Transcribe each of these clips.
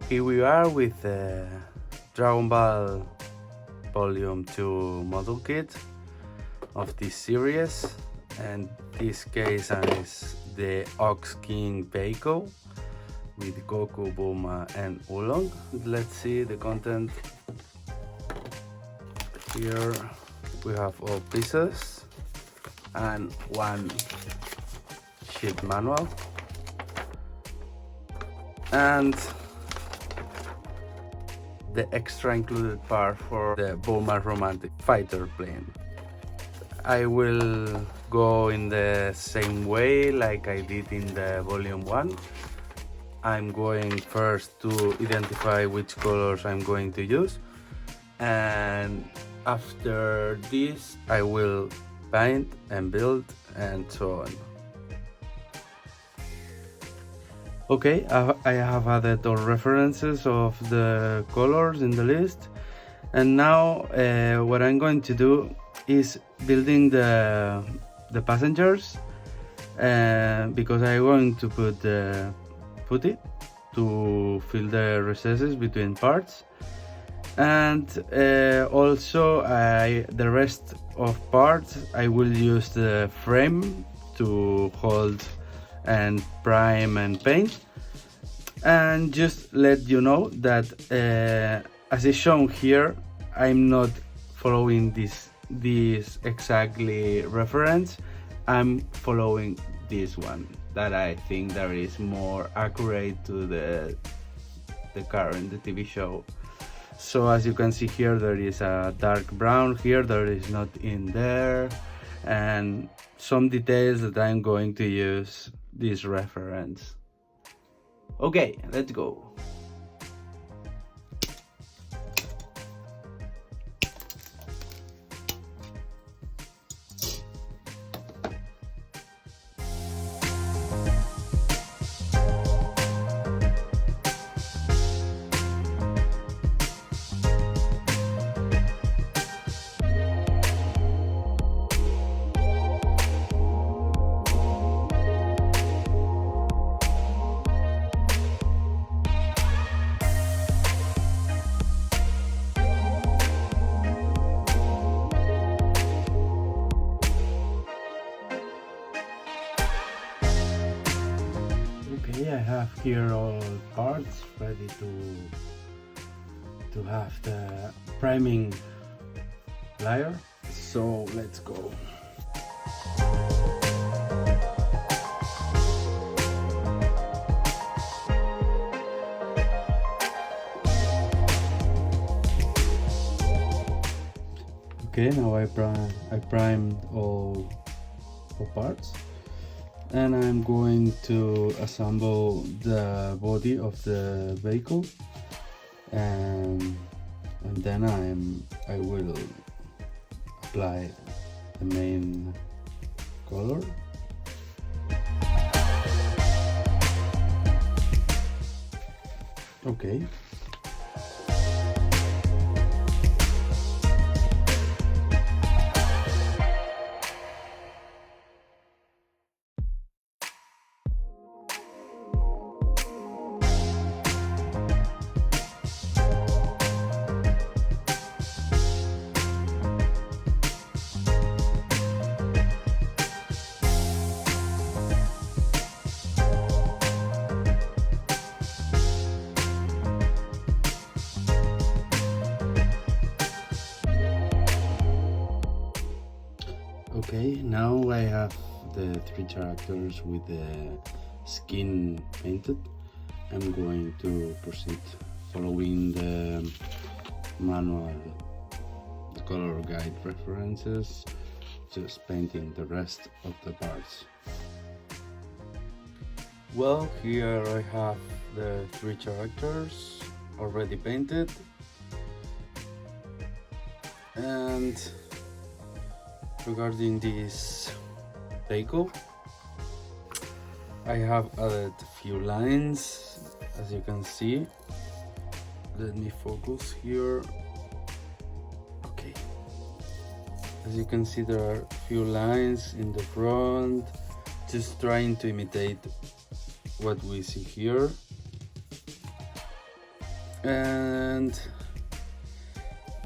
Here we are with the Dragon Ball Volume 2 model kit of this series, and this case is the Ox King vehicle with Goku, Bulma and Oolong. Let's see the content. Here we have all pieces and one sheet manual and the extra included part for the Bulma romantic fighter plane. I will go in the same way like I did in the volume 1. I'm going first to identify which colors I'm going to use, and after this I will paint and build and so on. Okay, I have added all references of the colors in the list, and now what I'm going to do is building the passengers, because I'm going to put the putty to fill the recesses between parts, and also the rest of parts I will use the frame to hold and prime and paint. And just let you know that as is shown here, I'm not following this exactly reference. I'm following this one that I think that is more accurate to the current TV show. So as you can see here, there is a dark brown here, there is not in there, and some details that I'm going to use this reference. Okay, let's go. Okay, I have here all parts ready to have the priming layer, so let's go. Okay, now I primed all parts, and I'm going to assemble the body of the vehicle, and then I will apply the main color. Okay. Okay, now I have the 3 characters with the skin painted. I'm going to proceed following the manual, the color guide references, just painting the rest of the parts. Well, here I have the 3 characters already painted, and regarding this vehicle, I have added a few lines, as you can see. Let me focus here. Okay, as you can see, there are a few lines in the front, just trying to imitate what we see here. and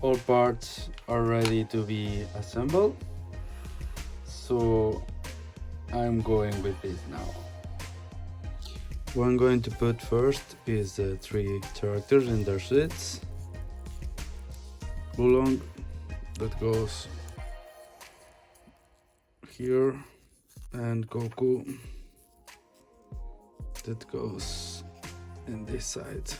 all parts are ready to be assembled, so I'm going with this now. What I'm going to put first is the 3 characters in their seats. Oolong, that goes here, and Goku, that goes in this side.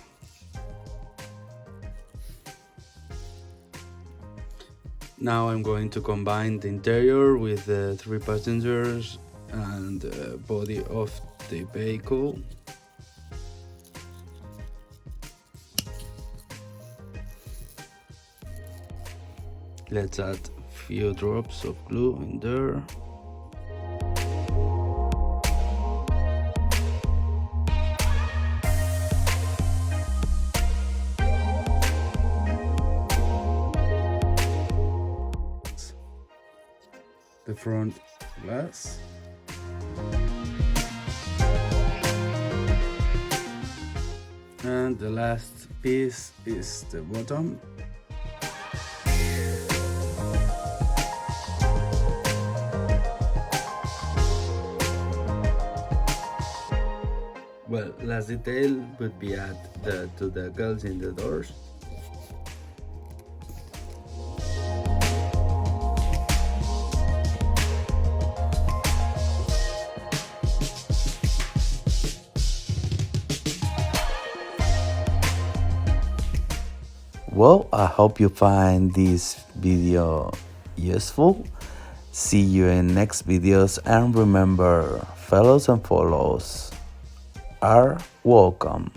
Now I'm going to combine the interior with the 3 passengers and the body of the vehicle. Let's add a few drops of glue in there. The front glass. And the last piece is the bottom. Well, last detail would be add to the gills in the doors. Well, I hope you find this video useful. See you in next videos, and remember, fellows and follows are welcome.